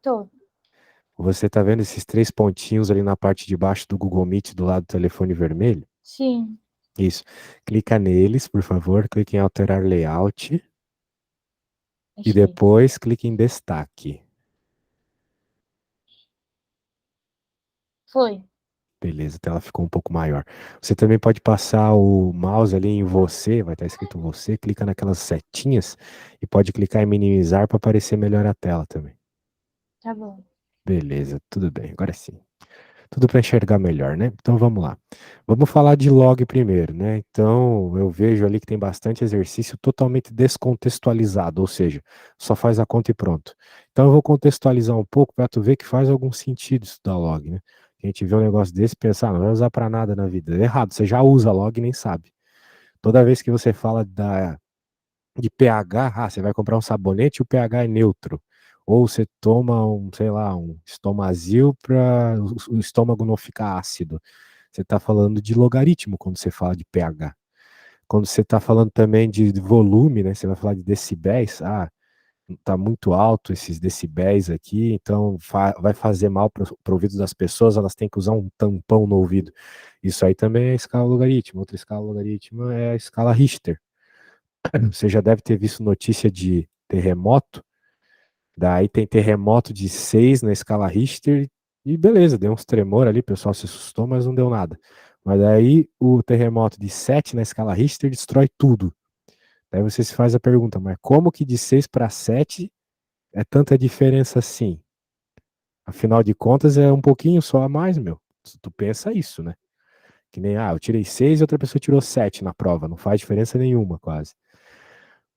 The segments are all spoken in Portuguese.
Tô. Você tá vendo esses três pontinhos ali na parte de baixo do Google Meet do lado do telefone vermelho? Sim. Isso. Clica neles, por favor. Clique em alterar layout e Achei. depois clique em destaque. Foi. Beleza, a tela ficou um pouco maior. Você também pode passar o mouse ali em você, vai estar escrito você, clica naquelas setinhas e pode clicar em minimizar para aparecer melhor a tela também. Tá bom. Beleza, tudo bem, agora sim. Tudo para enxergar melhor, né? Então vamos lá. Vamos falar de log primeiro, né? Então eu vejo ali que tem bastante exercício totalmente descontextualizado, ou seja, só faz a conta e pronto. Então eu vou contextualizar um pouco para tu ver que faz algum sentido estudar log, né? A gente vê um negócio desse e pensa, não vai usar para nada na vida. É errado, você já usa log e nem sabe. Toda vez que você fala de pH, você vai comprar um sabonete e o pH é neutro. Ou você toma um, sei lá, um Estomazil para o estômago não ficar ácido. Você está falando de logaritmo quando você fala de pH. Quando você está falando também de volume, né? Você vai falar de decibéis. Tá muito alto esses decibéis aqui, então vai fazer mal para o ouvido das pessoas, elas têm que usar um tampão no ouvido. Isso aí também é escala logaritmo. Outra escala logaritmo é a escala Richter. Você já deve ter visto notícia de terremoto. Daí tem terremoto de 6 na escala Richter. E beleza, deu uns tremor ali, o pessoal se assustou, mas não deu nada. Mas daí o terremoto de 7 na escala Richter destrói tudo. Daí você se faz a pergunta, mas como que de 6 para 7 é tanta diferença assim? Afinal de contas, é um pouquinho só a mais, meu. Tu pensa isso, né? Que nem, eu tirei 6 e outra pessoa tirou 7 na prova. Não faz diferença nenhuma, quase.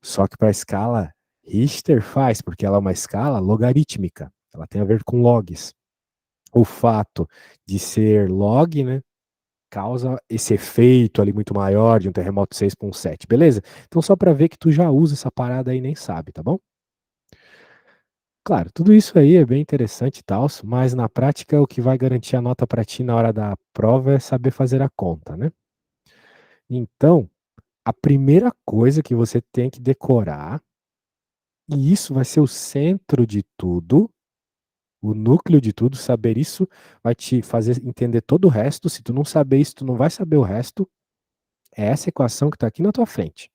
Só que para a escala Richter faz, porque ela é uma escala logarítmica. Ela tem a ver com logs. O fato de ser log, né, causa esse efeito ali muito maior de um terremoto 6,7, beleza? Então só para ver que tu já usa essa parada aí e nem sabe, tá bom? Claro, tudo isso aí é bem interessante e tal, mas na prática o que vai garantir a nota para ti na hora da prova é saber fazer a conta, né? Então, a primeira coisa que você tem que decorar, e isso vai ser o centro de tudo, o núcleo de tudo, saber isso vai te fazer entender todo o resto. Se tu não saber isso, tu não vai saber o resto. É essa equação que está aqui na tua frente.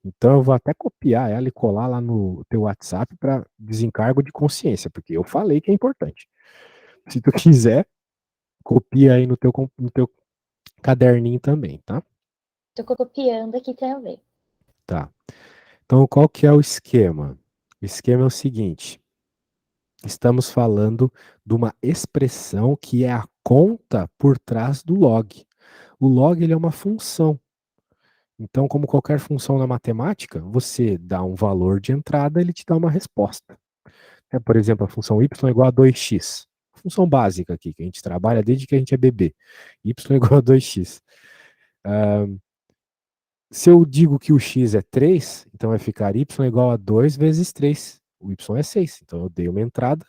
Então eu vou até copiar ela e colar lá no teu WhatsApp para desencargo de consciência, porque eu falei que é importante. Se tu quiser, copia aí no teu caderninho também, tá? Tô copiando aqui também. Tá. Então qual que é o esquema? O esquema é o seguinte: estamos falando de uma expressão que é a conta por trás do log. O log ele é uma função. Então, como qualquer função na matemática, você dá um valor de entrada, ele te dá uma resposta. Por exemplo, a função y é igual a 2x. Função básica aqui, que a gente trabalha desde que a gente é bebê. Y é igual a 2x. Se eu digo que o x é 3, então vai ficar y é igual a 2 vezes 3. O y é 6. Então eu dei uma entrada,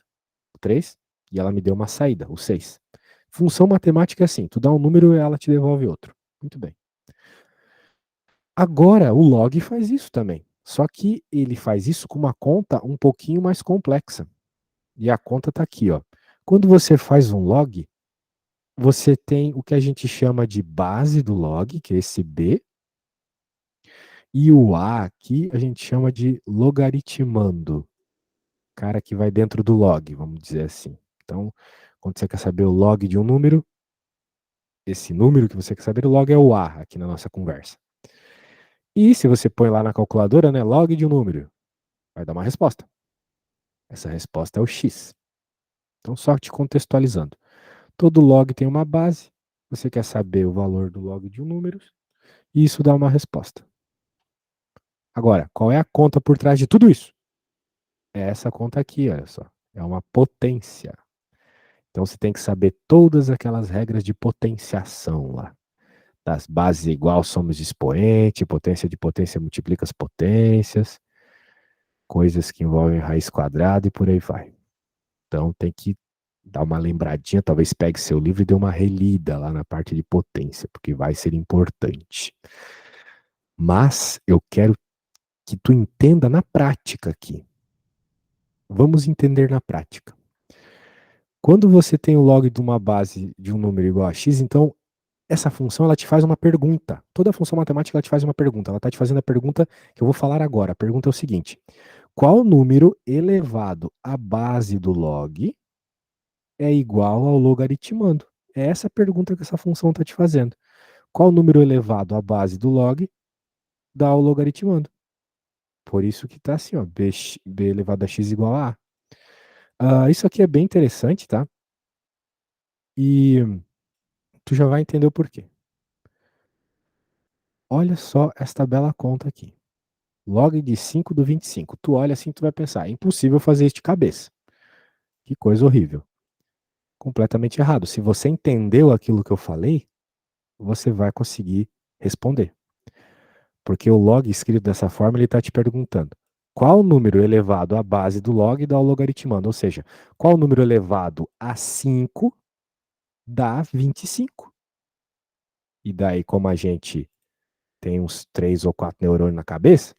o 3, e ela me deu uma saída, o 6. Função matemática é assim: tu dá um número e ela te devolve outro. Muito bem. Agora, o log faz isso também. Só que ele faz isso com uma conta um pouquinho mais complexa. E a conta está aqui, ó. Quando você faz um log, você tem o que a gente chama de base do log, que é esse B, e o A aqui a gente chama de logaritmando, cara que vai dentro do log, vamos dizer assim. Então, quando você quer saber o log de um número, esse número que você quer saber, o log é o A aqui na nossa conversa. E se você põe lá na calculadora, né, log de um número, vai dar uma resposta. Essa resposta é o x. Então, só te contextualizando. Todo log tem uma base, você quer saber o valor do log de um número, e isso dá uma resposta. Agora, qual é a conta por trás de tudo isso? É essa conta aqui, olha só. É uma potência. Então você tem que saber todas aquelas regras de potenciação lá. Das bases igual somos de expoente, potência de potência multiplica as potências, coisas que envolvem raiz quadrada e por aí vai. Então tem que dar uma lembradinha, talvez pegue seu livro e dê uma relida lá na parte de potência, porque vai ser importante. Mas eu quero que tu entenda na prática aqui. Vamos entender na prática. Quando você tem o log de uma base de um número igual a x, então essa função ela te faz uma pergunta. Toda função matemática ela te faz uma pergunta. Ela está te fazendo a pergunta que eu vou falar agora. A pergunta é o seguinte: qual número elevado à base do log é igual ao logaritmando? É essa a pergunta que essa função está te fazendo. Qual número elevado à base do log dá ao logaritmando? Por isso que está assim, ó, b elevado a x igual a A. Isso aqui é bem interessante, tá? E tu já vai entender o porquê. Olha só esta bela conta aqui. Log de 5 do 25. Tu olha assim, tu vai pensar, é impossível fazer isso de cabeça. Que coisa horrível. Completamente errado. Se você entendeu aquilo que eu falei, você vai conseguir responder. Porque o log escrito dessa forma, ele está te perguntando qual número elevado à base do log dá o logaritmando. Ou seja, qual número elevado a 5 dá 25. E daí, como a gente tem uns 3 ou 4 neurônios na cabeça,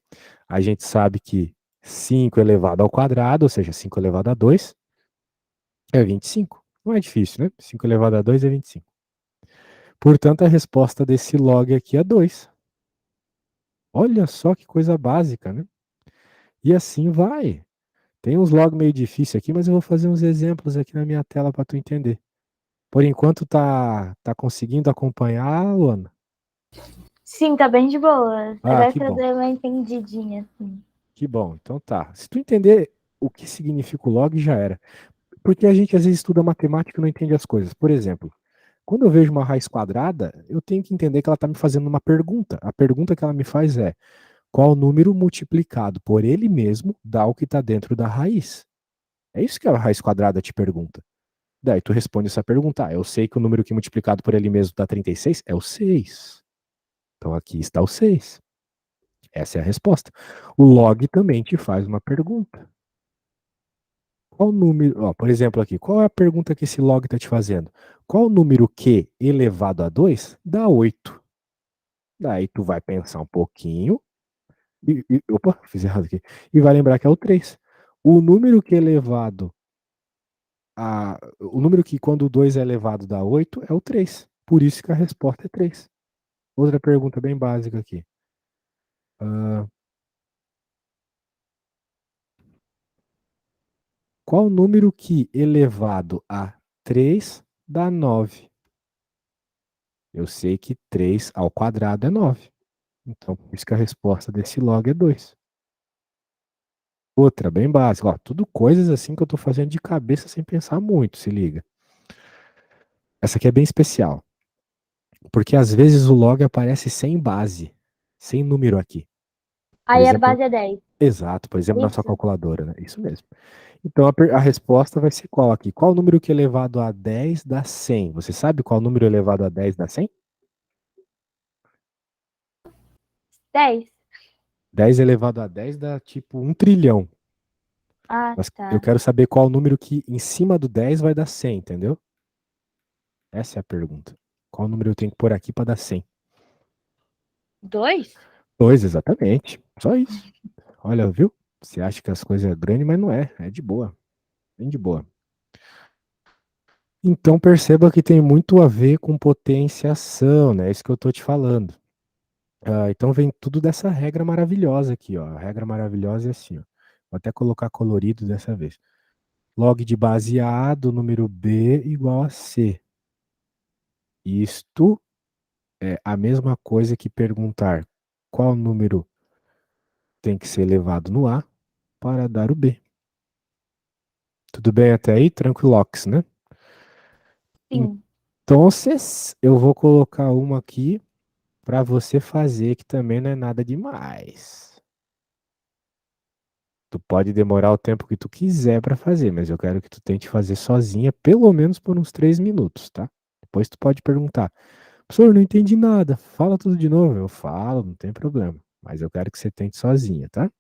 a gente sabe que 5 elevado ao quadrado, ou seja, 5 elevado a 2, é 25. Não é difícil, né? 5 elevado a 2 é 25. Portanto, a resposta desse log aqui é 2. Olha só que coisa básica, né? E assim vai. Tem uns log meio difíceis aqui, mas eu vou fazer uns exemplos aqui na minha tela para tu entender. Por enquanto tá conseguindo acompanhar, Luana? Sim, tá bem de boa. Ah, Agora que que eu bom. dei uma entendidinha, assim. Que bom. Então tá. Se tu entender o que significa o log, já era. Porque a gente às vezes estuda matemática e não entende as coisas. Por exemplo, quando eu vejo uma raiz quadrada, eu tenho que entender que ela está me fazendo uma pergunta. A pergunta que ela me faz é: qual número multiplicado por ele mesmo dá o que está dentro da raiz? É isso que a raiz quadrada te pergunta. Daí tu responde essa pergunta: eu sei que o número que multiplicado por ele mesmo dá 36 é o 6. Então aqui está o 6. Essa é a resposta. O log também te faz uma pergunta. Qual número, ó, por exemplo aqui, qual é a pergunta que esse log está te fazendo? Qual número Q elevado a 2 dá 8? Daí tu vai pensar um pouquinho opa, fiz errado aqui. E vai lembrar que é o 3. O número que é elevado o número que quando o 2 é elevado dá 8 é o 3. Por isso que a resposta é 3. Outra pergunta bem básica aqui. Ah, qual número que elevado a 3 dá 9? Eu sei que 3 ao quadrado é 9. Então, por isso que a resposta desse log é 2. Outra, bem básica. Ó, tudo coisas assim que eu estou fazendo de cabeça sem pensar muito, se liga. Essa aqui é bem especial. Porque às vezes o log aparece sem base, sem número aqui. Por Aí a exemplo, base é 10. exato, por exemplo, na sua Isso? calculadora, né? Isso mesmo. Então a resposta vai ser qual aqui? Qual número que é elevado a 10 dá 100? Você sabe qual número elevado a 10 dá 100? 10? 10 elevado a 10 dá tipo 1 trilhão. Ah, Mas eu tá. quero saber qual número que em cima do 10 vai dar 100, entendeu? Essa é a pergunta. Qual número eu tenho que pôr aqui para dar 100? 2? 2, exatamente. Só isso. Olha, viu? Você acha que as coisas é grande, mas não é. É de boa. Bem de boa. Então perceba que tem muito a ver com potenciação, né? É isso que eu estou te falando. Então vem tudo dessa regra maravilhosa aqui, ó. A regra maravilhosa é assim, ó. Vou até colocar colorido dessa vez. Log de base A do número B igual a C. Isto é a mesma coisa que perguntar qual número tem que ser elevado no A para dar o B. Tudo bem até aí? Tranquilox, né? Sim. Então, eu vou colocar uma aqui para você fazer, que também não é nada demais. Tu pode demorar o tempo que tu quiser para fazer, mas eu quero que tu tente fazer sozinha, pelo menos por uns 3 minutos, tá? Depois tu pode perguntar: professor, não entendi nada, fala tudo de novo. Eu falo, não tem problema. Mas eu quero que você tente sozinha, tá?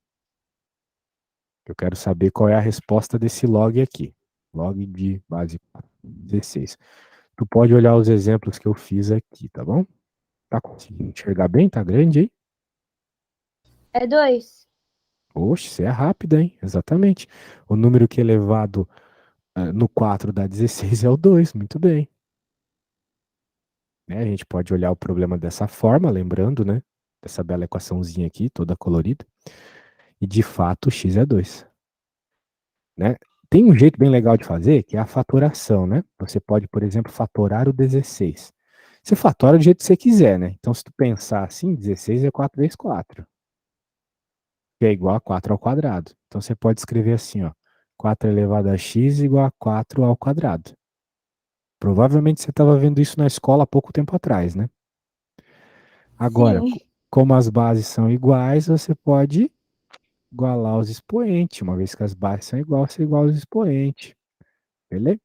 Eu quero saber qual é a resposta desse log aqui. Log de base 16. Tu pode olhar os exemplos que eu fiz aqui, tá bom? Tá conseguindo enxergar bem? Tá grande aí? É 2. Oxe, você é rápida, hein? Exatamente. O número que é elevado no 4 dá 16 é o 2, muito bem. Né? A gente pode olhar o problema dessa forma, lembrando, né? Dessa bela equaçãozinha aqui, toda colorida. E de fato, x é 2. Né? Tem um jeito bem legal de fazer, que é a fatoração, né? Você pode, por exemplo, fatorar o 16. Você fatora do jeito que você quiser, né? Então, se tu pensar assim, 16 é 4 vezes 4, que é igual a 4 ao quadrado. Então, você pode escrever assim, ó, 4 elevado a x igual a 4 ao quadrado. Provavelmente você estava vendo isso na escola há pouco tempo atrás, né? Agora, Sim, como as bases são iguais, você pode igualar os expoentes. Uma vez que as bases são iguais, você iguala os expoentes. Beleza?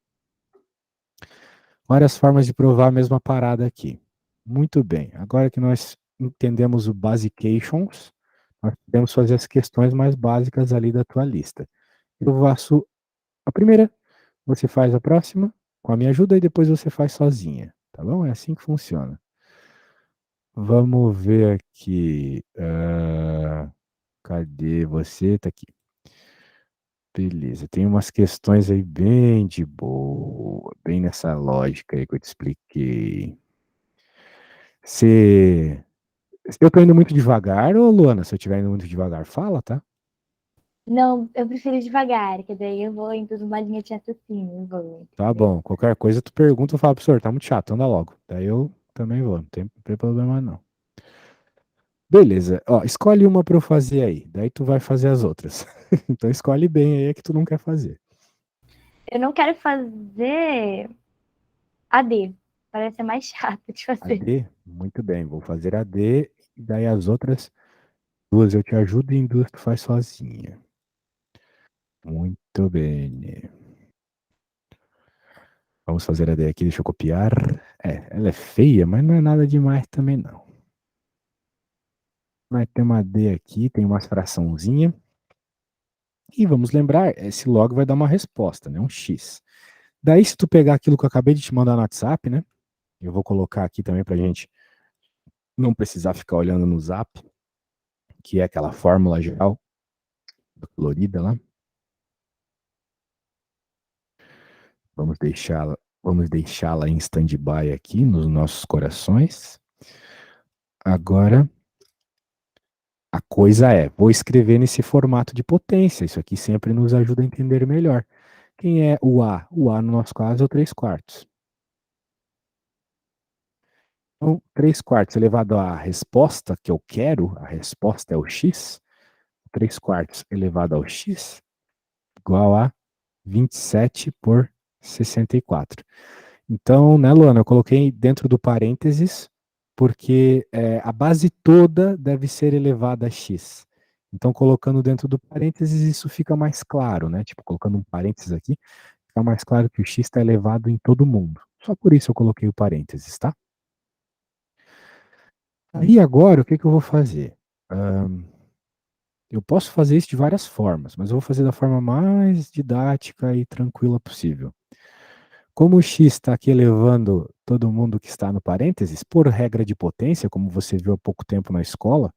Várias formas de provar a mesma parada aqui. Muito bem. Agora que nós entendemos o basications, nós podemos fazer as questões mais básicas ali da tua lista. Eu faço a primeira, você faz a próxima com a minha ajuda e depois você faz sozinha. Tá bom? É assim que funciona. Vamos ver aqui. Cadê você? Tá aqui. Beleza. Tem umas questões aí bem de boa, bem nessa lógica aí que eu te expliquei. Você Eu tô indo muito devagar, ô Luana, se eu estiver indo muito devagar, fala, tá? não, eu prefiro devagar, que daí eu vou indo numa linha de raciocínio, eu vou, Tá entendeu? bom, qualquer coisa tu pergunta, eu falo, professor, tá muito chato, anda logo. Daí eu também vou, não tem problema não. Beleza, ó, escolhe uma pra eu fazer aí, daí tu vai fazer as outras. Então escolhe bem aí a que tu não quer fazer. Eu não quero fazer AD, parece ser mais chato de A fazer. D, muito bem, vou fazer a D, e daí as outras duas eu te ajudo e em duas tu faz sozinha. Muito bem. Vamos fazer a D aqui, deixa eu copiar. Ela é feia, mas não é nada demais também não. Vai ter uma D aqui, tem umas fraçãozinha. E vamos lembrar, esse log vai dar uma resposta, né? Um X. Daí, se tu pegar aquilo que eu acabei de te mandar no WhatsApp, né? Eu vou colocar aqui também pra gente não precisar ficar olhando no Zap, que é aquela fórmula geral colorida lá. Vamos deixá-la em stand-by aqui nos nossos corações. Agora, a coisa vou escrever nesse formato de potência. Isso aqui sempre nos ajuda a entender melhor. Quem é o A? O A, no nosso caso, é o 3 quartos. Então, 3 quartos elevado à resposta que eu quero, a resposta é o x, 3 quartos elevado ao x, igual a 27 por 64. Então, né, Luana, eu coloquei dentro do parênteses, porque a base toda deve ser elevada a x. Então, colocando dentro do parênteses, isso fica mais claro, né? Tipo, colocando um parênteses aqui, fica mais claro que o x está elevado em todo mundo. Só por isso eu coloquei o parênteses, tá? Aí agora, o que que eu vou fazer? Ahn, eu posso fazer isso de várias formas, mas eu vou fazer da forma mais didática e tranquila possível. Como o x está aqui elevando todo mundo que está no parênteses, por regra de potência, como você viu há pouco tempo na escola,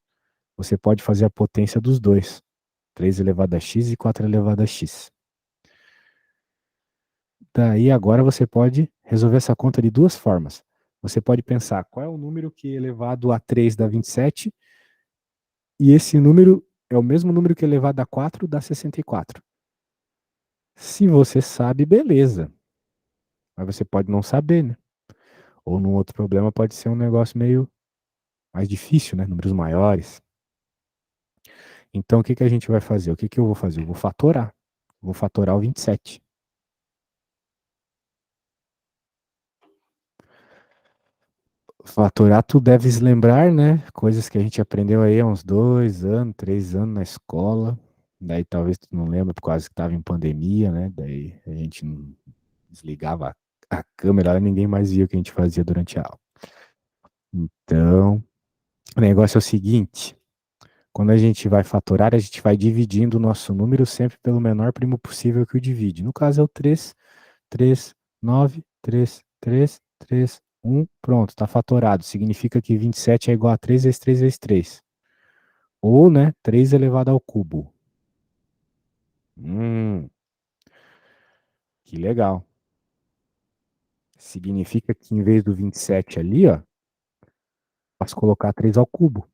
você pode fazer a potência dos dois. 3 elevado a x e 4 elevado a x. Daí agora você pode resolver essa conta de duas formas. Você pode pensar qual é o número que elevado a 3 dá 27 e esse número é o mesmo número que elevado a 4 dá 64. Se você sabe, beleza. Mas você pode não saber, né? Ou num outro problema pode ser um negócio meio mais difícil, né? Números maiores. Então o que que a gente vai fazer? O que que eu vou fazer? Eu vou fatorar. Vou fatorar o 27. Fatorar, tu deves lembrar, né? Coisas que a gente aprendeu aí há uns 2 anos, 3 anos na escola. Daí talvez tu não lembra por causa que estava em pandemia, né? Daí a gente não desligava a câmera, ninguém mais via o que a gente fazia durante a aula. Então, o negócio é o seguinte: quando a gente vai fatorar, a gente vai dividindo o nosso número sempre pelo menor primo possível que o divide. No caso é o 3, 3, 9, 3, 3, 3, 1. Pronto, está fatorado. Significa que 27 é igual a 3 vezes 3 vezes 3. Ou, né, 3 elevado ao cubo. Hum, Que legal. Significa que em vez do 27 ali, ó, posso colocar 3 ao cubo.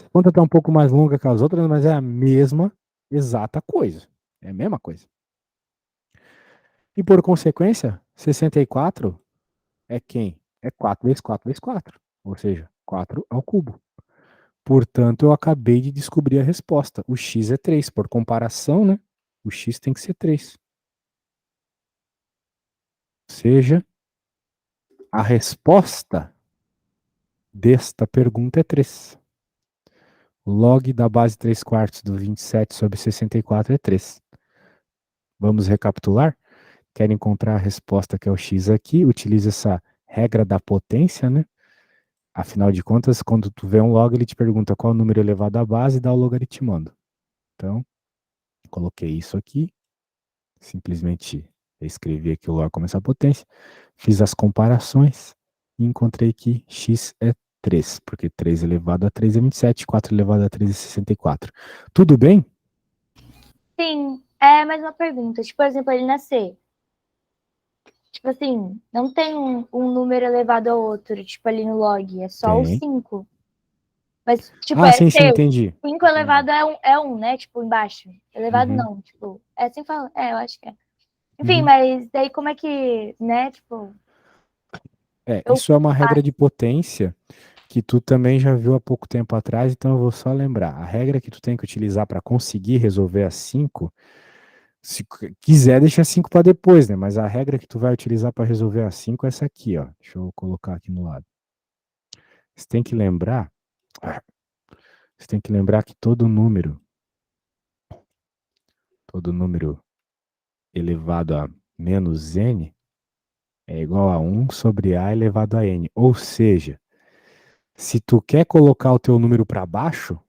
A conta está um pouco mais longa que as outras, mas é a mesma exata coisa. É a mesma coisa. E por consequência, 64 é quem? É 4 vezes 4 vezes 4. Ou seja, 4 ao cubo. Portanto, eu acabei de descobrir a resposta. O x é 3. Por comparação, né? O x tem que ser 3. Ou seja, a resposta desta pergunta é 3. O log da base 3 quartos do 27 sobre 64 é 3. Vamos recapitular? Quer encontrar a resposta que é o x aqui, utiliza essa regra da potência, né? Afinal de contas, quando tu vê um log, ele te pergunta qual é o número elevado à base e dá o logaritmando. Então, coloquei isso aqui, simplesmente escrevi aqui o log como essa potência, fiz as comparações e encontrei que x é 3, porque 3 elevado a 3 é 27, 4 elevado a 3 é 64. Tudo bem? Sim, é mais uma pergunta. Tipo, por exemplo, ele nascer. Tipo assim, não tem um número elevado ao outro, tipo, ali no log. É só o Tem. 5. Mas, tipo, Ah, é sim, sim, seu. entendi. 5 Entendi. elevado é um, né? Tipo, embaixo. Elevado Uhum, não, tipo. É assim fala. É, eu acho que é. Enfim, uhum. mas daí como é que, né? Tipo, eu Isso é uma regra faço. de potência que tu também já viu há pouco tempo atrás, então eu vou só lembrar. A regra que tu tem que utilizar para conseguir resolver as 5, se quiser, deixa 5 para depois, né? Mas a regra que tu vai utilizar para resolver as 5 é essa aqui, ó. Deixa eu colocar aqui no lado. Você tem que lembrar, você tem que lembrar que todo número elevado a menos n é igual a 1/a elevado a n. Ou seja, se tu quer colocar o teu número para baixo,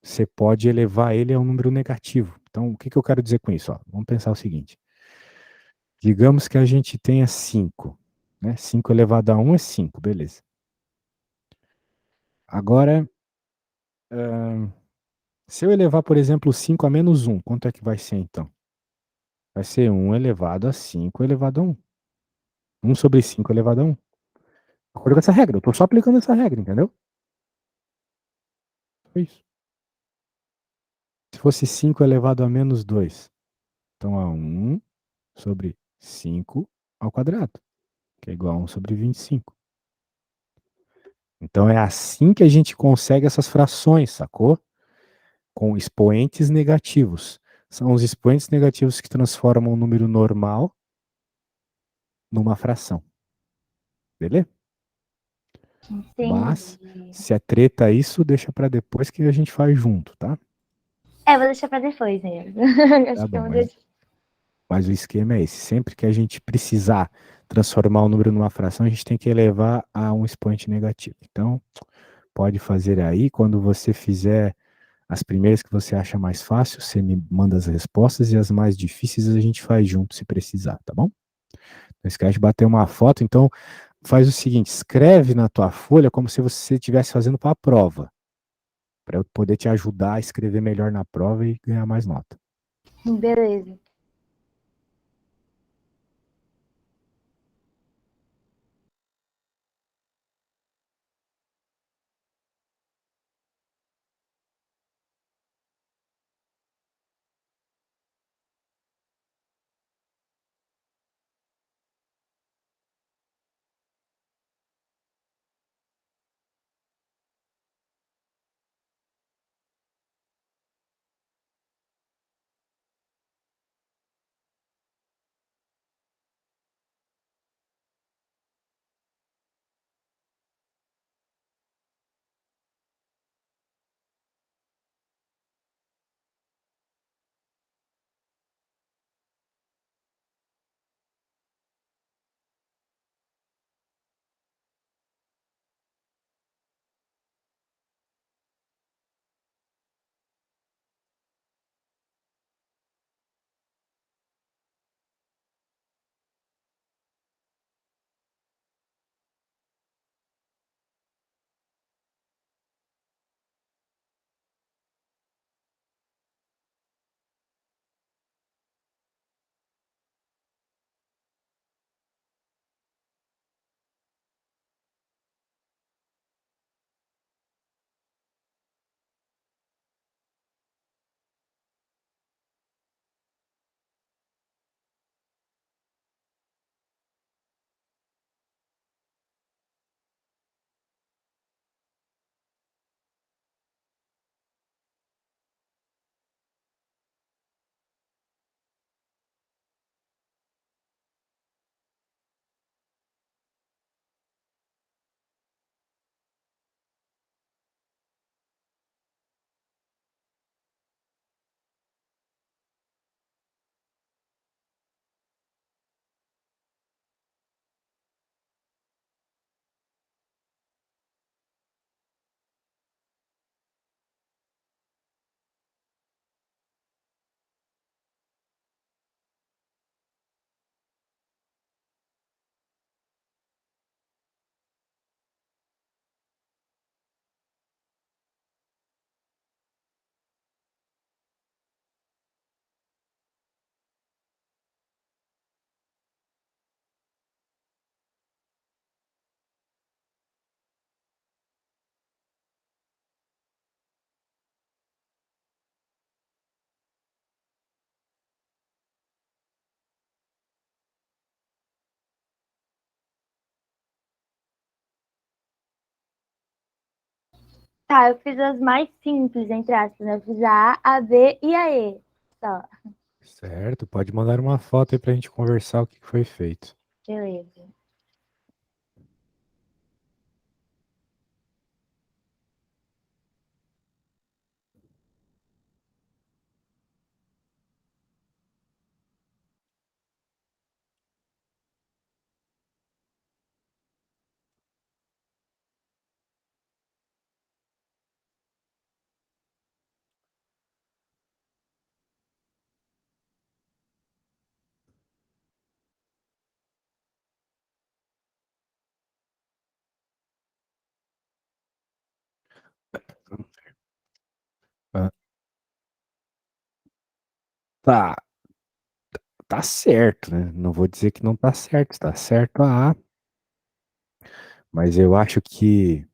você pode elevar ele a um número negativo. Então, o que eu quero dizer com isso? Ó, vamos pensar o seguinte. Digamos que a gente tenha 5, né? 5 elevado a 1 é 5, beleza. Agora, se eu elevar, por exemplo, 5 a menos 1, quanto é que vai ser então? Vai ser 1 elevado a 5 elevado a 1. 1/5 elevado a 1. De acordo com essa regra, eu estou só aplicando essa regra, entendeu? Foi isso. Se fosse 5 elevado a menos 2, então a 1/5 ao quadrado, que é igual a 1/25. Então é assim que a gente consegue essas frações, sacou? Com expoentes negativos. São os expoentes negativos que transformam um número normal numa fração. Beleza? Mas, Entendi. se é treta isso, deixa para depois que a gente faz junto, tá? É, vou deixar pra depois mesmo. Tá Acho que eu bom, vou mas, deixar. mas o esquema é esse. Sempre que a gente precisar transformar um número numa fração, a gente tem que elevar a um expoente negativo. Então, pode fazer aí. Quando você fizer as primeiras que você acha mais fácil, você me manda as respostas e as mais difíceis a gente faz junto se precisar, tá bom? Não esquece de bater uma foto. Então, faz o seguinte: escreve na tua folha como se você estivesse fazendo para a prova, para eu poder te ajudar a escrever melhor na prova e ganhar mais nota. Beleza. Tá, eu fiz as mais simples, entre aspas, né? Eu fiz a A, a B e a E. Só, Certo, pode mandar uma foto aí pra gente conversar o que que foi feito. beleza. Ah, tá, tá certo, né? Não vou dizer que não tá certo, tá certo a A, mas eu acho que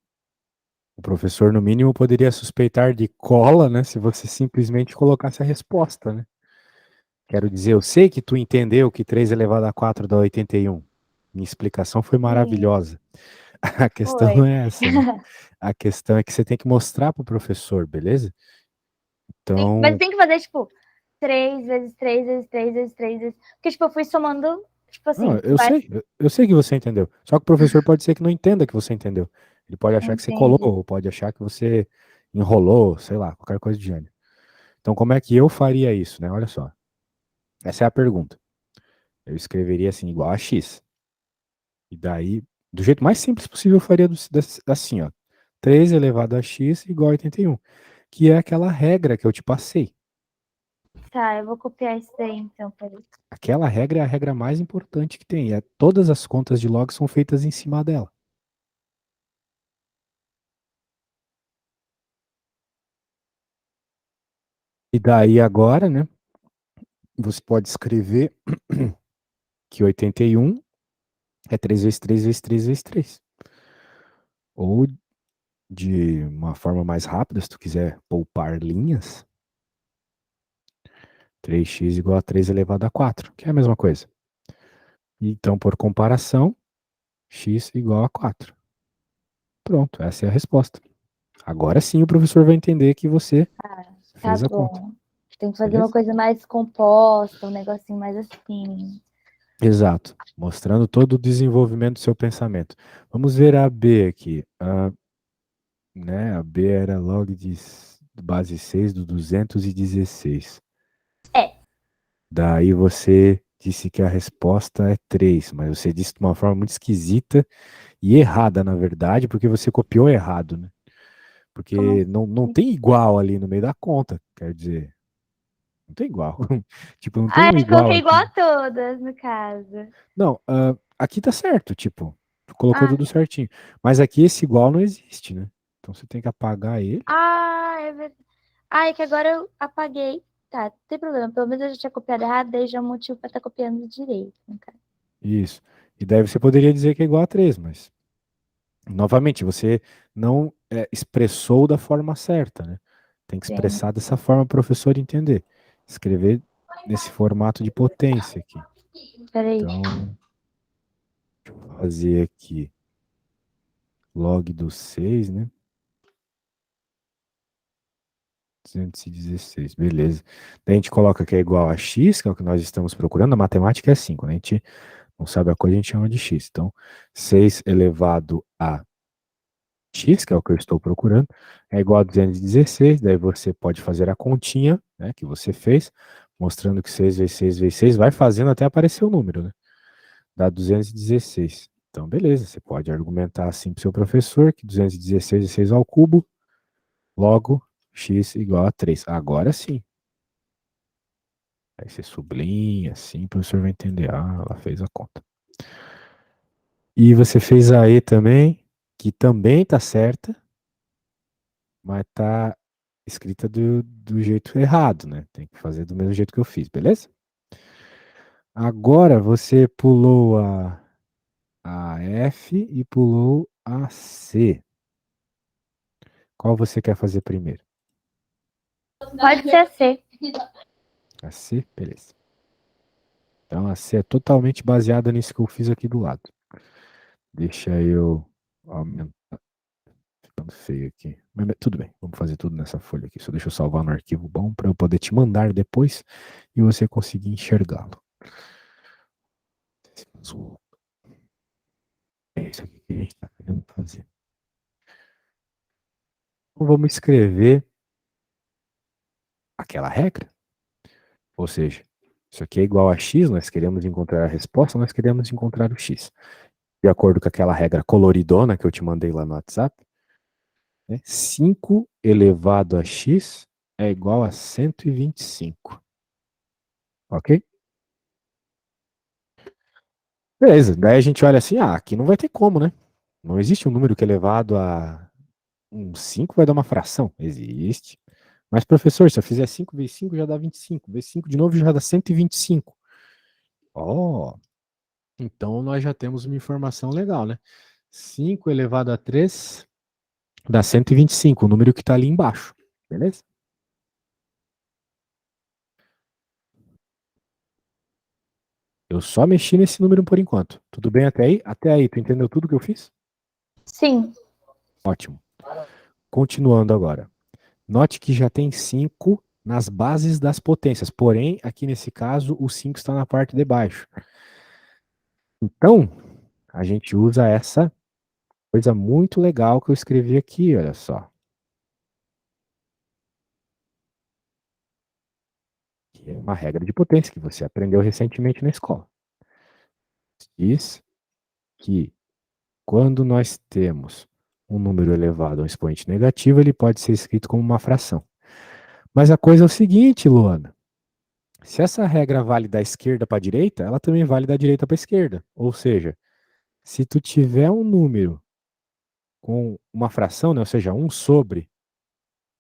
o professor, no mínimo, poderia suspeitar de cola, né? Se você simplesmente colocasse a resposta, né? Quero dizer, eu sei que tu entendeu que 3 elevado a 4 dá 81. Minha explicação foi Sim, maravilhosa. A questão não foi. é essa, né? A questão é que você tem que mostrar pro professor, beleza? Sim, mas Então, tem que fazer, tipo, 3 vezes 3 vezes 3 vezes 3 vezes. Porque, tipo, eu fui somando, tipo não, assim, eu sei, eu sei que você entendeu. Só que o professor pode ser que não entenda que você entendeu. Ele pode achar que você colou, entendi. ou pode achar que você enrolou, sei lá, qualquer coisa do gênero. Então, como é que eu faria isso, né? Olha só. Essa é a pergunta. Eu escreveria assim, igual a x. E daí, do jeito mais simples possível, eu faria assim, ó. 3 elevado a x igual a 81, que é aquela regra que eu te passei. Tá, eu vou copiar isso daí, então, peraí. Aquela regra é a regra mais importante que tem. Todas as contas de log são feitas em cima dela. E daí agora, né, você pode escrever que 81 é 3 vezes 3 vezes 3 vezes 3. Ou de uma forma mais rápida, se tu quiser poupar linhas, 3x igual a 3 elevado a 4, que é a mesma coisa. Então, por comparação, x igual a 4. Pronto, essa é a resposta. Agora sim o professor vai entender que você Tá fez a conta, bom. Tem que fazer uma beleza? coisa mais composta, um negocinho mais assim. Exato, mostrando todo o desenvolvimento do seu pensamento. Vamos ver a B aqui. A B era log de base 6 do 216. É, Daí você disse que a resposta é 3, mas você disse de uma forma muito esquisita e errada, na verdade, porque você copiou errado, né? como Porque não assim? tem igual ali no meio da conta, quer dizer, não tem igual. Tipo, não tem Ah, um eu igual coloquei igual aqui. a todas, no caso. Não, aqui tá certo, tipo, tu colocou Ah, tudo certinho. Mas aqui esse igual não existe, né? Então você tem que apagar ele. é verdade. É que agora eu apaguei. Tá, não tem problema. Pelo menos eu já tinha copiado errado, daí já é um motivo pra estar copiando direito, no caso. Isso. E daí você poderia dizer que é igual a 3, mas, novamente, você não expressou da forma certa, né? Tem que Sim. expressar dessa forma para o professor entender. Escrever nesse formato de potência aqui. Peraí. Então, vou fazer aqui log do 6, né? 216, beleza. Daí a gente coloca que é igual a x, que é o que nós estamos procurando. A matemática é assim, quando a gente não sabe a coisa, a gente chama de x. Então, 6 elevado a x, que é o que eu estou procurando, é igual a 216. Daí você pode fazer a continha, né, que você fez, mostrando que 6 vezes 6 vezes 6 vai fazendo até aparecer o número, né? Dá 216. Então, beleza, você pode argumentar assim para o seu professor que 216 é 6 ao cubo, logo x igual a 3. Agora sim. Aí você sublinha assim, o professor vai entender. Ah, ela fez a conta. E você fez a E também, que também tá certa, mas tá escrita do jeito errado, né? Tem que fazer do mesmo jeito que eu fiz, beleza? Agora você pulou a F e pulou a C. Qual você quer fazer primeiro? Pode ser a C. A C? Beleza. Então a C é totalmente baseada nisso que eu fiz aqui do lado. Deixa eu aumentar dado feio aqui. Mas tudo bem, vamos fazer tudo nessa folha aqui. Só deixa eu salvar no arquivo bom para eu poder te mandar depois e você conseguir enxergá-lo. É isso aqui que a gente está querendo fazer. Então vamos escrever aquela regra. Ou seja, isso aqui é igual a x, nós queremos encontrar a resposta, nós queremos encontrar o x. De acordo com aquela regra coloridona que eu te mandei lá no WhatsApp, né? 5 elevado a x é igual a 125. Ok? Beleza, daí a gente olha assim, aqui não vai ter como, né? Não existe um número que elevado a 5 vai dar uma fração. Existe. Mas, professor, se eu fizer 5 vezes 5 já dá 25. Vezes 5 de novo já dá 125. Ó, então nós já temos uma informação legal, né? 5 elevado a 3 dá 125, o número que está ali embaixo. Beleza? Eu só mexi nesse número por enquanto. Tudo bem até aí? Até aí, tu entendeu tudo que eu fiz? Sim. Ótimo. Continuando agora. Note que já tem 5 nas bases das potências, porém, aqui nesse caso, o 5 está na parte de baixo. Então, a gente usa essa coisa muito legal que eu escrevi aqui, olha só. Que é uma regra de potência que você aprendeu recentemente na escola. Diz que quando nós temos um número elevado a um expoente negativo, ele pode ser escrito como uma fração. Mas a coisa é o seguinte, Luana. Se essa regra vale da esquerda para a direita, ela também vale da direita para a esquerda. Ou seja, se tu tiver um número com uma fração, né, ou seja, 1 sobre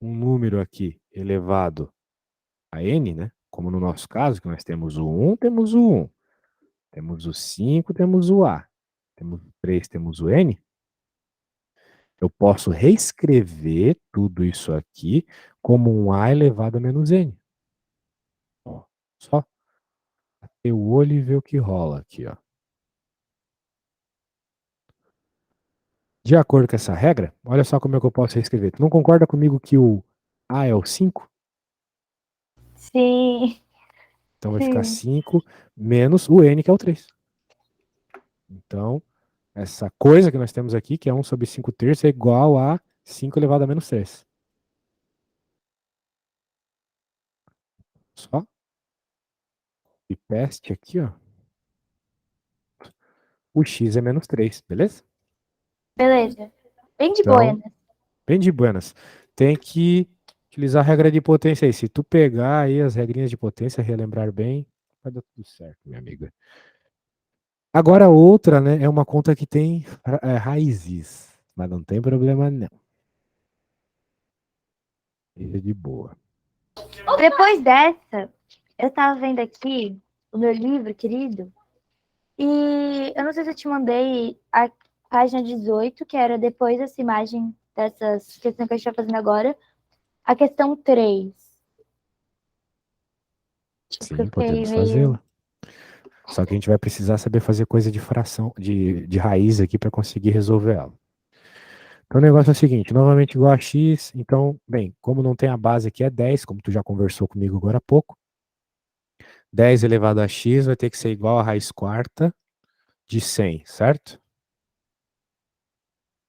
um número aqui elevado a n, né, como no nosso caso, que nós temos o 1, temos o 1, temos o 5, temos o a, temos o 3, temos o n, eu posso reescrever tudo isso aqui como um a elevado a menos n. Ó, só bater o olho e ver o que rola aqui, ó. De acordo com essa regra, olha só como é que eu posso reescrever. Tu não concorda comigo que o a é o 5? Sim. Então vai ficar Sim. 5 menos o n, que é o 3. Então, essa coisa que nós temos aqui, que é 1 sobre 5 terços, é igual a 5 elevado a menos 3. Só e peste aqui, ó. O x é menos 3, beleza? Beleza. Bem de boa, Então, né? bem de buenas. Tem que utilizar a regra de potência aí. Se tu pegar aí as regrinhas de potência, relembrar bem, vai dar tudo certo, minha amiga. Agora outra, né, é uma conta que tem raízes, mas não tem problema não. Isso é de boa. Depois dessa, eu tava vendo aqui o meu livro, querido, e eu não sei se eu te mandei a página 18, que era depois dessa imagem, dessas questões que a gente tá fazendo agora, a questão 3. Tipo, eu Sim, fiquei podemos meio. fazê-la. Só que a gente vai precisar saber fazer coisa de fração, de raiz aqui para conseguir resolver ela. Então o negócio é o seguinte, novamente igual a x, então, bem, como não tem a base aqui é 10, como tu já conversou comigo agora há pouco, 10 elevado a x vai ter que ser igual a raiz quarta de 100, certo?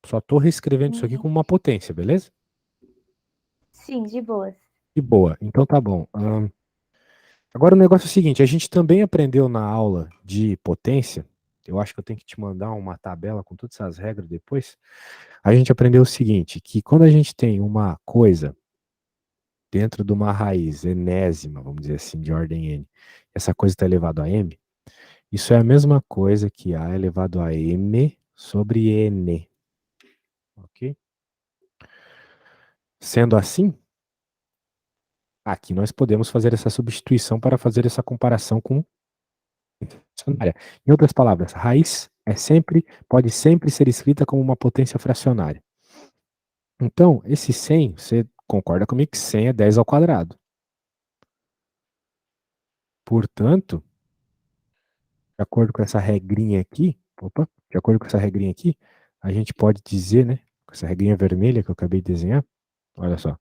Só estou reescrevendo isso aqui como uma potência, beleza? Sim, de boas. E boa, então tá bom. Agora o negócio é o seguinte, a gente também aprendeu na aula de potência, eu acho que eu tenho que te mandar uma tabela com todas essas regras depois. A gente aprendeu o seguinte, que quando a gente tem uma coisa dentro de uma raiz enésima, vamos dizer assim, de ordem n, essa coisa está elevado a m, isso é a mesma coisa que a elevado a m sobre n. Ok? Sendo assim, aqui nós podemos fazer essa substituição para fazer essa comparação com fracionária. Em outras palavras, raiz pode sempre ser escrita como uma potência fracionária. Então, esse 100, você concorda comigo que 100 é 10 ao quadrado. Portanto, de acordo com essa regrinha aqui, a gente pode dizer, né, com essa regrinha vermelha que eu acabei de desenhar, olha só.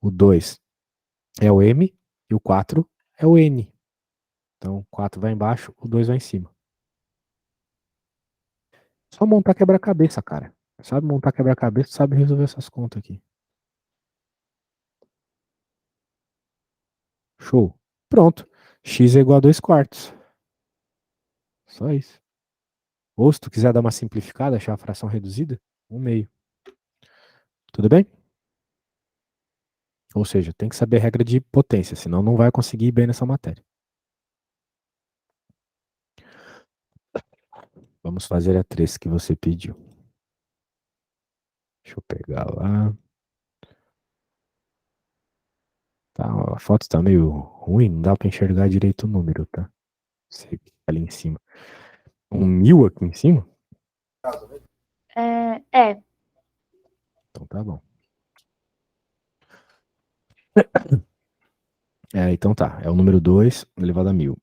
O 2 é o M e o 4 é o N. Então, o 4 vai embaixo, o 2 vai em cima. Só montar quebra-cabeça, cara. Sabe montar quebra-cabeça, sabe resolver essas contas aqui. Show. Pronto. X é igual a 2 quartos. Só isso. Ou se tu quiser dar uma simplificada, achar a fração reduzida, 1/2. Tudo bem? Ou seja, tem que saber a regra de potência, senão não vai conseguir ir bem nessa matéria. Vamos fazer a 3 que você pediu. Deixa eu pegar lá. Tá, a foto tá meio ruim, não dá pra enxergar direito o número, tá? Você que tá ali em cima. 1.000 aqui em cima? É. Então tá bom. Então tá. É o número 2 elevado a 1.000.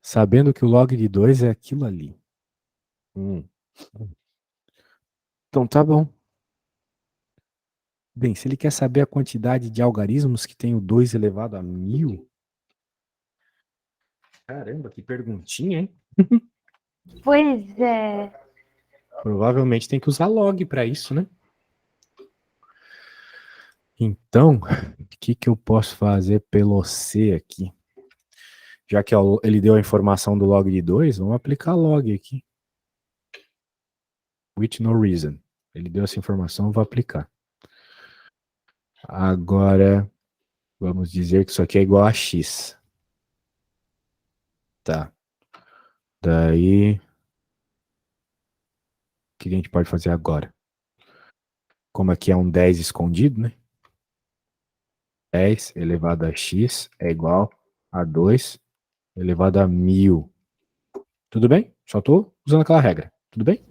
Sabendo que o log de 2 é aquilo ali. Então tá bom. Bem, se ele quer saber a quantidade de algarismos que tem o 2 elevado a 1.000... Caramba, que perguntinha, hein? Pois é. Provavelmente tem que usar log para isso, né? Então, o que eu posso fazer pelo C aqui? Já que ele deu a informação do log de 2, vamos aplicar log aqui. With no reason. Ele deu essa informação, eu vou aplicar. Agora, vamos dizer que isso aqui é igual a x. Tá. Daí, o que a gente pode fazer agora? Como aqui é um 10 escondido, né? 10 elevado a x é igual a 2 elevado a 1.000. Tudo bem? Só tô usando aquela regra. Tudo bem?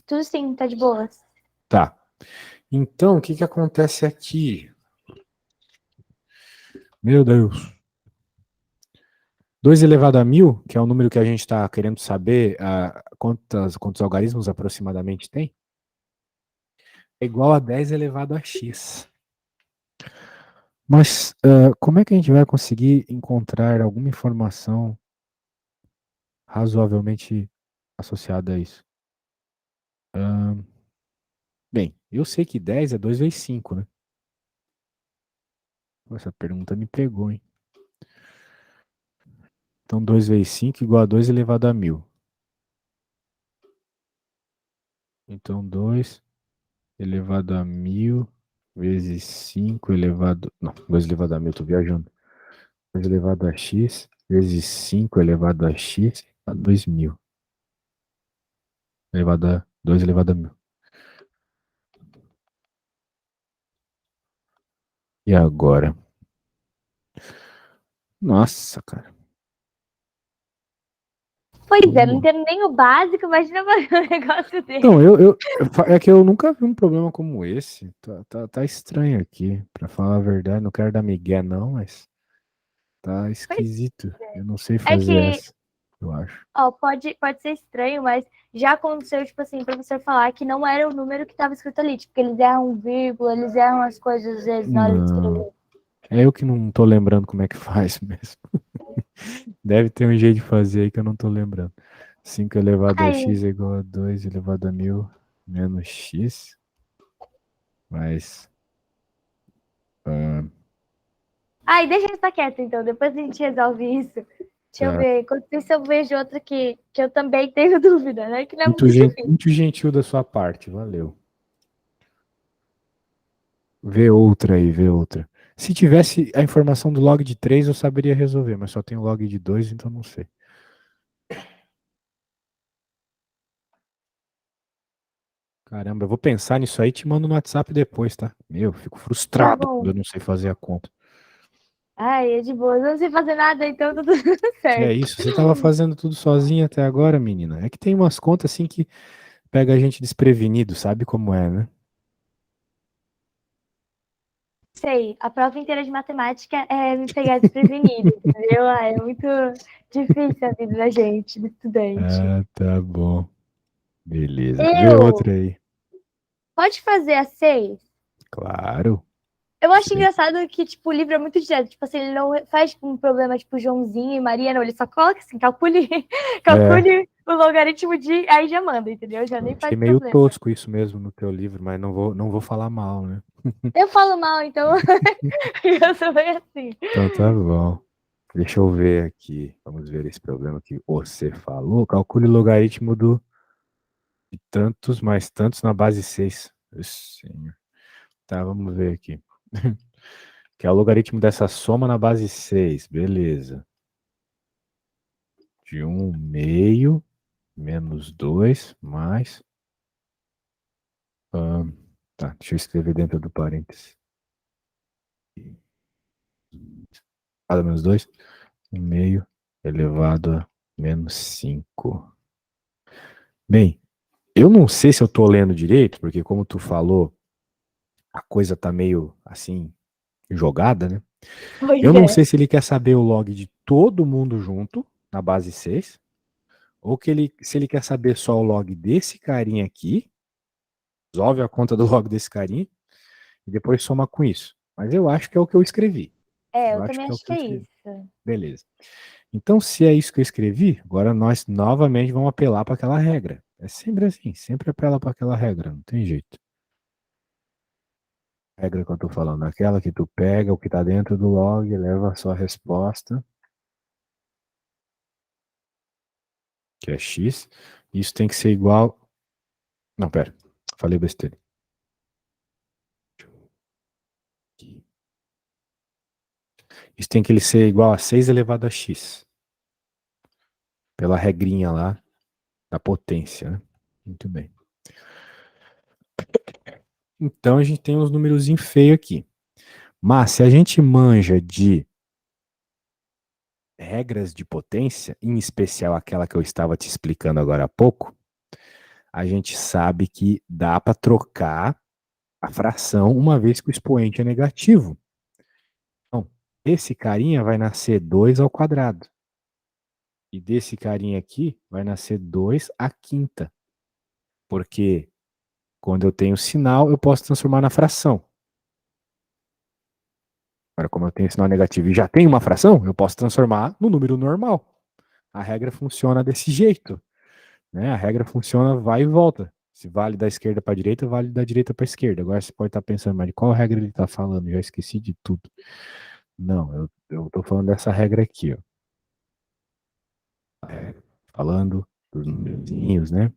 Tudo sim, tá de boas. Tá. Então, o que acontece aqui? Meu Deus. 2 elevado a 1.000, que é o número que a gente está querendo saber quantos algarismos aproximadamente tem, é igual a 10 elevado a x. Mas como é que a gente vai conseguir encontrar alguma informação razoavelmente associada a isso? Bem, eu sei que 10 é 2 vezes 5, né? Essa pergunta me pegou, hein? Então, 2 vezes 5 igual a 2 elevado a 1.000. Então, 2 elevado a 1.000 vezes 5 elevado... Não, 2 elevado a 1.000, tô viajando. 2 elevado a x vezes 5 elevado a x a 2.000. Elevado a 2 elevado a 1.000. E agora? Nossa, cara. Pois é, não entendo nem o básico, imagina fazer um negócio desse. Não, é que eu nunca vi um problema como esse. Tá estranho aqui, pra falar a verdade. Não quero dar migué, não, mas tá esquisito. Eu não sei É fazer que, essa, eu acho. ó, pode ser estranho, mas já aconteceu, tipo assim, o professor falar que não era o número que estava escrito ali, tipo, que eles erram vírgula, eles erram as coisas às vezes na hora de escrever. Não, é eu que não tô lembrando como é que faz mesmo. Deve ter um jeito de fazer aí que eu não tô lembrando. 5 elevado a x é igual a 2 elevado a 1.000 menos x. Mas... Ai, deixa eu estar quieto, então. Depois a gente resolve isso. Deixa eu ver. Enquanto isso, eu vejo outra que eu também tenho dúvida, né? Que não é muito difícil. Muito gentil da sua parte, valeu. Vê outra aí, vê outra. Se tivesse a informação do log de 3, eu saberia resolver, mas só tem o log de 2, então não sei. Caramba, eu vou pensar nisso aí e te mando no WhatsApp depois, tá? Meu, fico frustrado Tá bom. quando eu não sei fazer a conta. Ai, é de boa. Eu não sei fazer nada, então tá tudo Que é certo. isso? Você tava fazendo tudo sozinha até agora, menina? É que tem umas contas assim que pega a gente desprevenido, sabe como é, né? Sei, a prova inteira de matemática é me pegar desprevenido, entendeu? Ah, é muito difícil a vida da gente, do estudante. Ah, tá bom. Beleza. Vê Eu. outra aí. Pode fazer a 6? Claro. Eu acho Sim. engraçado que, tipo, o livro é muito direto. Tipo assim, ele não faz tipo, um problema tipo Joãozinho e Maria, não. Ele só coloca assim, calcule, É, calcule o logaritmo de. Aí já manda, entendeu? Já eu nem achei faz meio problema. tosco isso mesmo no teu livro, mas não vou falar mal, né? Eu falo mal, então eu sou bem assim. Então tá bom. Deixa eu ver aqui. Vamos ver esse problema que você falou. Calcule o logaritmo de tantos mais tantos na base 6. Senhor. Tá, vamos ver aqui. Que é o logaritmo dessa soma na base 6. Beleza. De 1/2 menos 2 mais. Tá, deixa eu escrever dentro do parênteses. Cada menos 2. 1/2 elevado a menos 5. Bem, eu não sei se eu tô lendo direito, porque como tu falou, a coisa tá meio assim, jogada, né? Eu Pois não é. sei se ele quer saber o log de todo mundo junto, na base 6, ou se ele quer saber só o log desse carinha aqui, resolve a conta do log desse carinha, e depois soma com isso. Mas eu acho que é o que eu escrevi. É, Eu eu acho também que é o acho que que eu é escrevi. isso. Beleza. Então, se é isso que eu escrevi, agora nós novamente vamos apelar para aquela regra. É sempre assim, sempre apela para aquela regra, não tem jeito. A regra que eu tô falando, aquela que tu pega o que tá dentro do log, leva a sua resposta, que é x. Isso tem que ser igual. Não, pera. Falei besteira. Isso tem que ser igual a 6 elevado a x. Pela regrinha lá da potência, né? Muito bem. Então a gente tem uns números feios aqui. Mas se a gente manja de regras de potência, em especial aquela que eu estava te explicando agora há pouco, a gente sabe que dá para trocar a fração uma vez que o expoente é negativo. Então, esse carinha vai nascer 2 ao quadrado. E desse carinha aqui vai nascer 2 à quinta. Porque quando eu tenho sinal, eu posso transformar na fração. Agora, como eu tenho sinal negativo e já tenho uma fração, eu posso transformar no número normal. A regra funciona desse jeito, né? A regra funciona vai e volta. Se vale da esquerda para a direita, vale da direita para a esquerda. Agora você pode estar pensando, mas de qual regra ele está falando? Eu já esqueci de tudo. Não, eu estou falando dessa regra aqui, ó. Falando dos números, né?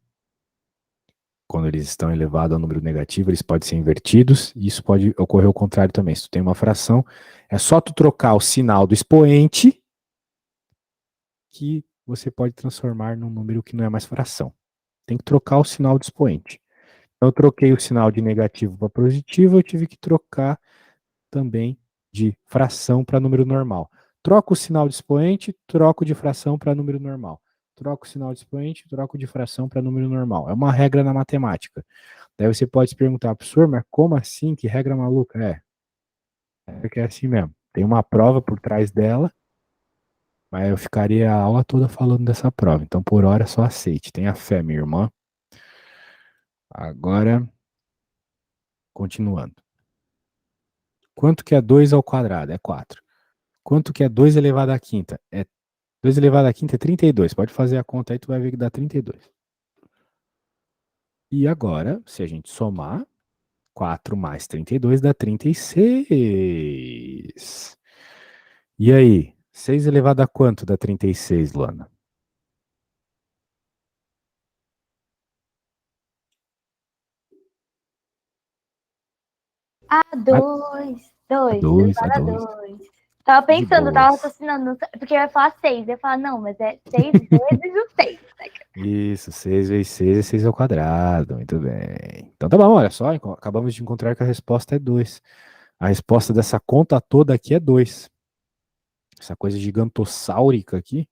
Quando eles estão elevados ao número negativo, eles podem ser invertidos, e isso pode ocorrer ao contrário também. Se tu tem uma fração, é só tu trocar o sinal do expoente que você pode transformar num número que não é mais fração. Tem que trocar o sinal do expoente. Então, eu troquei o sinal de negativo para positivo, eu tive que trocar também de fração para número normal. Troco o sinal de expoente, troco de fração para número normal. Troco o sinal de expoente, troco de fração para número normal. É uma regra na matemática. Daí você pode se perguntar, professor, mas como assim? Que regra maluca? É assim mesmo. Tem uma prova por trás dela, mas eu ficaria a aula toda falando dessa prova. Então, por hora, só aceite. Tenha fé, minha irmã. Agora, continuando. Quanto que é 2 ao quadrado? É 4. Quanto que é 2 elevado à quinta? 2 elevado à quinta é 32. Pode fazer a conta aí, tu vai ver que dá 32. E agora, se a gente somar, 4 mais 32 dá 36. E aí, 6 elevado a quanto dá 36, Luana? Ah, A, dois. a Dois. 2, a Elevado a 2. dois. Tava De pensando, tava boas. raciocinando, porque eu ia falar 6. Eu ia falar, não, mas é 6 vezes o 6. Isso, 6 vezes 6 é 6 ao quadrado. Muito bem. Então tá bom, olha só. Acabamos de encontrar que a resposta é 2. A resposta dessa conta toda aqui é 2. Essa coisa gigantossáurica aqui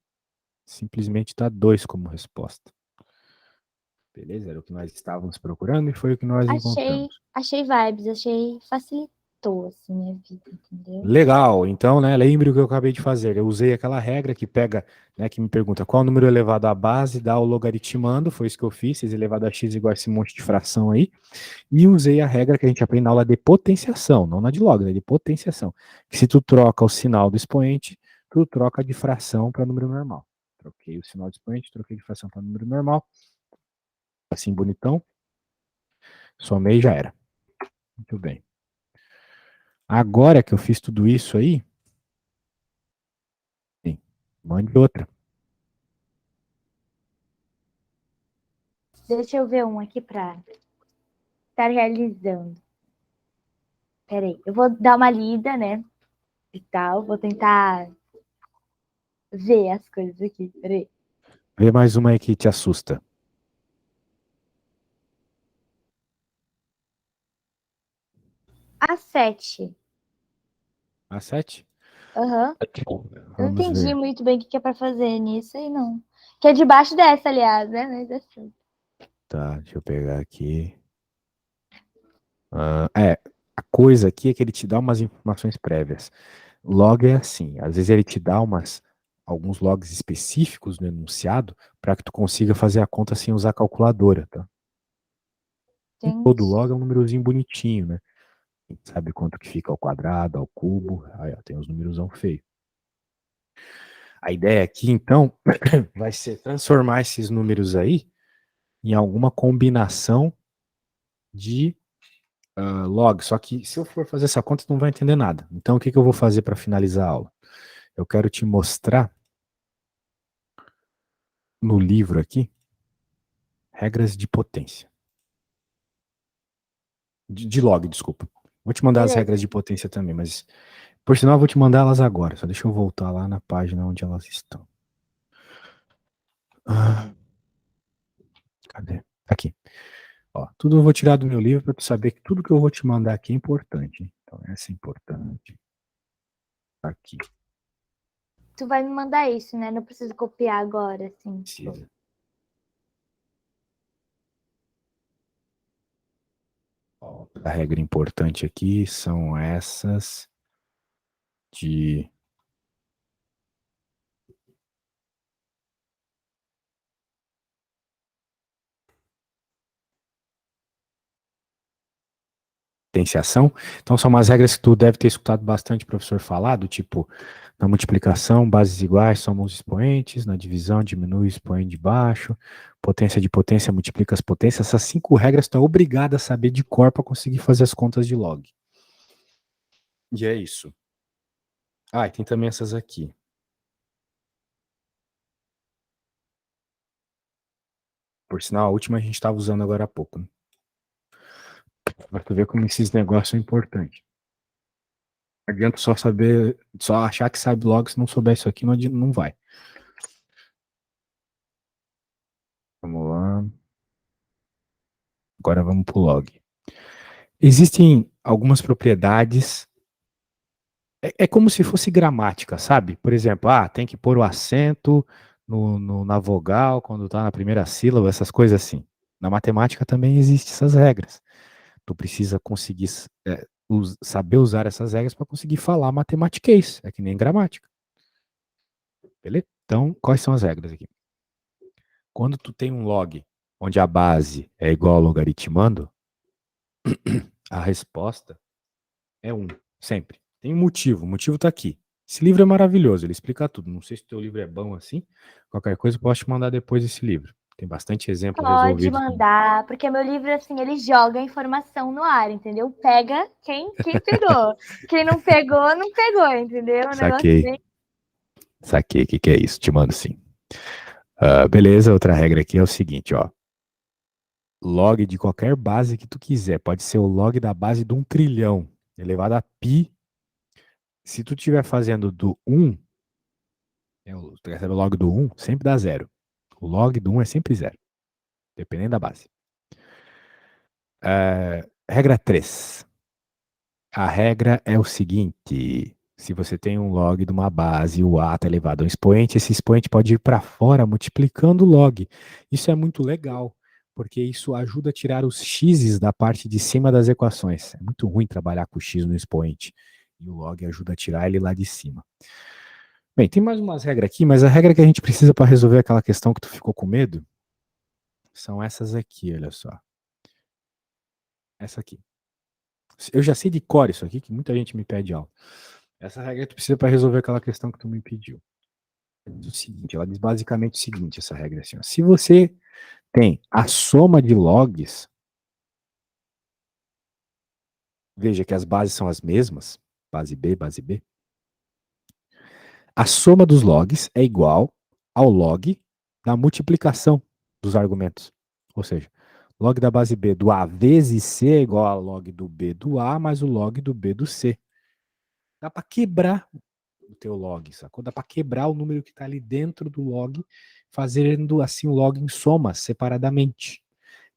simplesmente dá 2 como resposta. Beleza? Era o que nós estávamos procurando e foi o que nós Achei, encontramos. achei vibes, achei facilitado. facilitou, assim, minha vida, entendeu? Legal, então, né, lembre o que eu acabei de fazer. Eu usei aquela regra que pega, né, que me pergunta qual número elevado à base dá o logaritmando, foi isso que eu fiz, 6 elevado a x igual a esse monte de fração aí, e usei a regra que a gente aprende na aula de potenciação, não na de log, né, de potenciação, que se tu troca o sinal do expoente, tu troca de fração para número normal. Troquei o sinal do expoente, troquei de fração para número normal, assim bonitão, somei e já era. Muito bem. Agora que eu fiz tudo isso aí, sim, mande outra. Deixa eu ver um aqui para estar realizando. Peraí, eu vou dar uma lida, né? E tal, vou tentar ver as coisas aqui. Peraí. Vê mais uma aí que te assusta. A 7. A 7? Aham. Eu não Vamos entendi ver. muito bem o que que é pra fazer nisso aí, não. Que é debaixo dessa, aliás, né? Mas assim. Tá, deixa eu pegar aqui. A coisa aqui é que ele te dá umas informações prévias. Log é assim, às vezes ele te dá alguns logs específicos no enunciado para que tu consiga fazer a conta sem usar a calculadora, tá? Nem todo Entendi. log é um númerozinho bonitinho, né? A gente sabe quanto que fica ao quadrado, ao cubo, aí ó, tem os númerosão feio. A ideia aqui, então, vai ser transformar esses números aí em alguma combinação de log. Só que se eu for fazer essa conta, tu não vai entender nada. Então, o que que eu vou fazer para finalizar a aula? Eu quero te mostrar no livro aqui regras de potência. De log, desculpa. Vou te mandar as Beleza. regras de potência também, mas por sinal eu vou te mandar elas agora. Só deixa eu voltar lá na página onde elas estão. Ah, cadê? Aqui. Ó, tudo eu vou tirar do meu livro para tu saber que tudo que eu vou te mandar aqui é importante. Hein? Então, essa é importante. Aqui, Tu vai me mandar isso, né? Não preciso copiar agora, assim. Tipo. precisa. Ó, a regra importante aqui são essas de potenciação. Então, são umas regras que tu deve ter escutado bastante o professor falar, do tipo, na multiplicação, bases iguais somam os expoentes, na divisão, diminui o expoente de baixo, potência de potência multiplica as potências. Essas 5 regras tu é obrigado a saber de cor para conseguir fazer as contas de log. E é isso. Ah, e tem também essas aqui. Por sinal, a última a gente estava usando agora há pouco. Né? Pra tu ver como esses negócios são importantes. Não adianta só saber, só achar que sabe log, se não souber isso aqui, não vai. Vamos lá. Agora vamos pro log. Existem algumas propriedades. É como se fosse gramática, sabe? Por exemplo, tem que pôr o acento na vogal quando tá na primeira sílaba, essas coisas assim. Na matemática também existem essas regras. Tu precisa conseguir saber usar essas regras para conseguir falar matematiquês. É que nem gramática. Beleza? Então, quais são as regras aqui? Quando tu tem um log onde a base é igual ao logaritmando, a resposta é 1, sempre. Tem um motivo, o motivo está aqui. Esse livro é maravilhoso, ele explica tudo. Não sei se o teu livro é bom assim. Qualquer coisa eu posso te mandar depois esse livro. Tem bastante exemplo Pode resolvido. mandar, porque meu livro, assim, ele joga a informação no ar, entendeu? Pega quem pegou. Quem não pegou, não pegou, entendeu? O negócio Saquei. bem. Saquei, o que é isso? Te mando sim. Beleza, outra regra aqui é o seguinte, ó. Log de qualquer base que tu quiser. Pode ser o log da base de 1 trilhão, elevado a pi. Se tu estiver fazendo do 1, tu recebe o log do 1, sempre dá 0. O log do 1 é sempre 0, dependendo da base. Regra 3. A regra é o seguinte: se você tem um log de uma base, o A está elevado a um expoente, esse expoente pode ir para fora multiplicando o log. Isso é muito legal, porque isso ajuda a tirar os x's da parte de cima das equações. É muito ruim trabalhar com o x no expoente. E o log ajuda a tirar ele lá de cima. Bem, tem mais umas regras aqui, mas a regra que a gente precisa para resolver aquela questão que tu ficou com medo são essas aqui, olha só. Essa aqui. Eu já sei de cor isso aqui, que muita gente me pede aula. Essa regra tu precisa para resolver aquela questão que tu me pediu. O seguinte, ela diz basicamente o seguinte, essa regra assim, ó. Se você tem a soma de logs, veja que as bases são as mesmas, base B, a soma dos logs é igual ao log da multiplicação dos argumentos. Ou seja, log da base B do A vezes C é igual ao log do B do A mais o log do B do C. Dá para quebrar o teu log, sacou? Dá para quebrar o número que está ali dentro do log, fazendo assim o log em somas separadamente.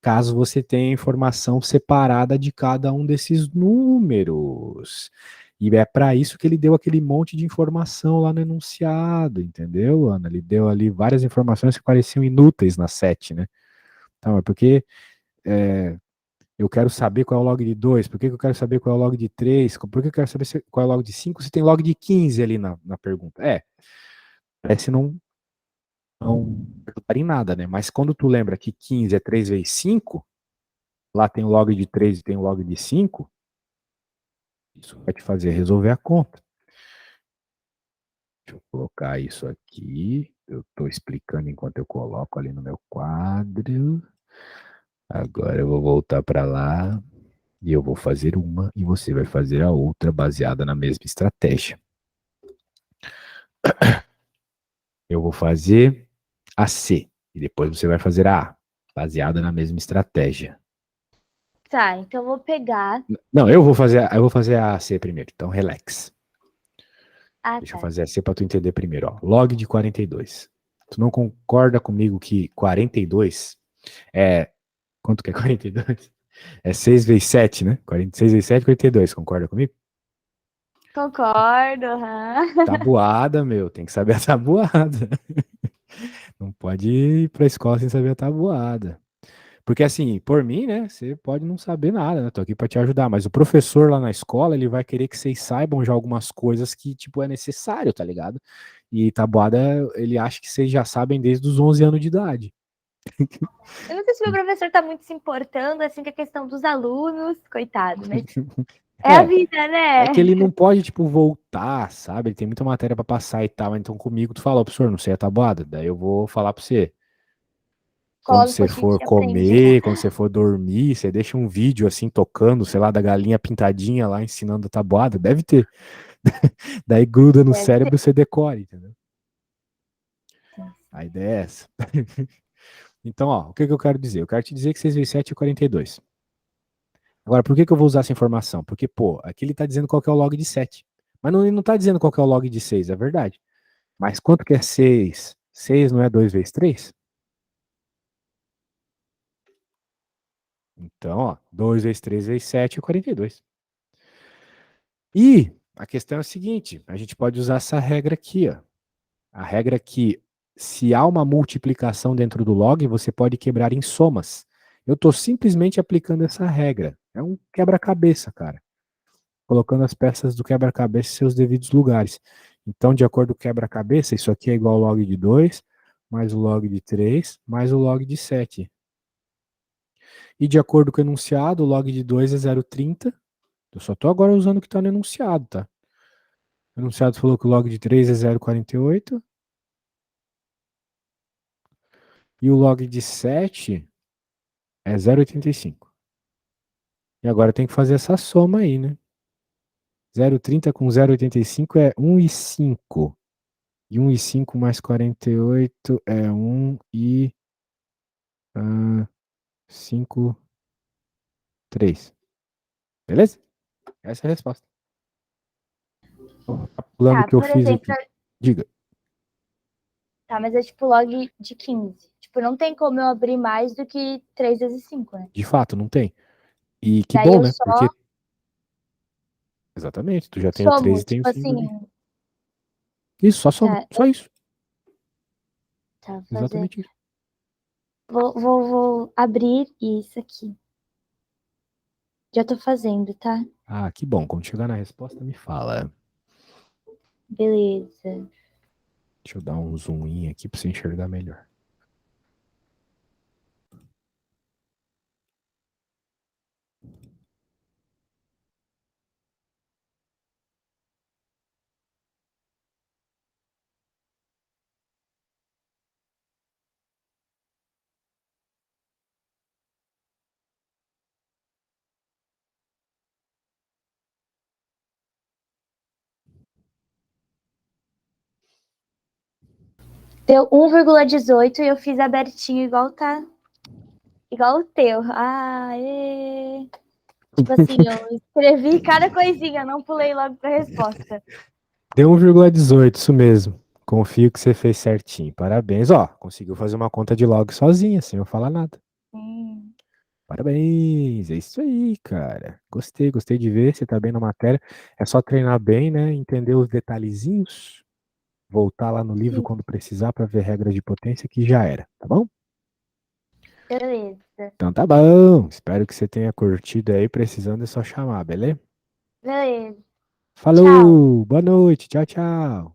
Caso você tenha informação separada de cada um desses números. E é para isso que ele deu aquele monte de informação lá no enunciado, entendeu, Ana? Ele deu ali várias informações que pareciam inúteis na 7, né? Então, é porque eu quero saber qual é o log de 2, por que eu quero saber qual é o log de 3, por que eu quero saber qual é o log de 5, se tem log de 15 ali na pergunta. Parece não perguntar em nada, né? Mas quando tu lembra que 15 é 3 vezes 5, lá tem o log de 3 e tem o log de 5, isso vai te fazer resolver a conta. Deixa eu colocar isso aqui. Eu estou explicando enquanto eu coloco ali no meu quadro. Agora eu vou voltar para lá e eu vou fazer uma e você vai fazer a outra baseada na mesma estratégia. Eu vou fazer a C e depois você vai fazer a A, baseada na mesma estratégia. Tá, então eu vou pegar. Não, eu vou fazer a C primeiro, então relax. Ah, Deixa eu tá. fazer a C para tu entender primeiro, ó. Log de 42. Tu não concorda comigo que 42 é... Quanto que é 42? É 6 vezes 7, né? 46 vezes 7, 42. Concorda comigo? Concordo, aham. Tabuada, meu. Tem que saber a tabuada. Não pode ir pra escola sem saber a tabuada. Porque assim, por mim, né? Você pode não saber nada, né? Tô aqui pra te ajudar. Mas o professor lá na escola, ele vai querer que vocês saibam já algumas coisas que, tipo, é necessário, tá ligado? E tabuada, ele acha que vocês já sabem desde os 11 anos de idade. Eu não sei se meu professor tá muito se importando assim com a questão dos alunos, coitado, mas é a É, vida, é que né? ele não pode, tipo, voltar, sabe? Ele tem muita matéria pra passar e tal. Então comigo tu fala, ó, professor, não sei a tabuada. Daí eu vou falar pra você. Quando Cola um você pouquinho for e aprende. comer, quando você for dormir, você deixa um vídeo assim tocando, sei lá, da galinha pintadinha lá ensinando a tabuada. Deve ter. Daí gruda no Deve ter. cérebro e você decora, entendeu? A ideia é essa. Então, ó, o que que eu quero dizer? Eu quero te dizer que 6 vezes 7 é 42. Agora, por que que eu vou usar essa informação? Porque, pô, aqui ele tá dizendo qual que é o log de 7. Mas não, ele não tá dizendo qual que é o log de 6, é verdade. Mas quanto que é 6? 6 não é 2 vezes 3? Então, ó, 2 vezes 3 vezes 7 é 42. E a questão é a seguinte, a gente pode usar essa regra aqui, ó. A regra que se há uma multiplicação dentro do log, você pode quebrar em somas. Eu estou simplesmente aplicando essa regra. É um quebra-cabeça, cara. Colocando as peças do quebra-cabeça em seus devidos lugares. Então, de acordo com o quebra-cabeça, isso aqui é igual ao log de 2, mais o log de 3, mais o log de 7. E de acordo com o enunciado, o log de 2 é 0,30. Eu só estou agora usando o que está no enunciado, tá? O enunciado falou que o log de 3 é 0,48. E o log de 7 é 0,85. E agora tem que fazer essa soma aí, né? 0,30 com 0,85 é 1,5. E 1,5 mais 48 é 1,53. Beleza? Essa é a resposta. Calculando o Tá, que eu por fiz exemplo, aqui. Diga. tá, mas é tipo log de 15. Tipo, não tem como eu abrir mais do que 3 vezes 5, né? De fato, não tem. E que Daí bom, eu né? só Porque, exatamente, tu já tem o 3 somo, e tem o tipo 5 assim, ali. Isso, só soma. tá, Só isso. tá, vou fazer. Exatamente isso. Vou abrir isso aqui. Já tô fazendo, tá? Ah, que bom. Quando chegar na resposta, me fala. Beleza. Deixa eu dar um zoom in aqui pra você enxergar melhor. Deu 1,18 e eu fiz abertinho igual tá. Igual o teu. Aê! Tipo assim, eu escrevi cada coisinha, não pulei logo pra resposta. Deu 1,18, isso mesmo. Confio que você fez certinho. Parabéns. Ó, conseguiu fazer uma conta de log sozinha, sem eu falar nada. Hum, Parabéns. É isso aí, cara. Gostei de ver. Você tá bem na matéria. É só treinar bem, né? Entender os detalhezinhos. Voltar lá no livro sim, quando precisar para ver regras de potência que já era, tá bom? beleza. Então tá bom. Espero que você tenha curtido aí. Precisando é só chamar, beleza? Beleza. Tchau. Falou! Boa noite. Tchau, tchau.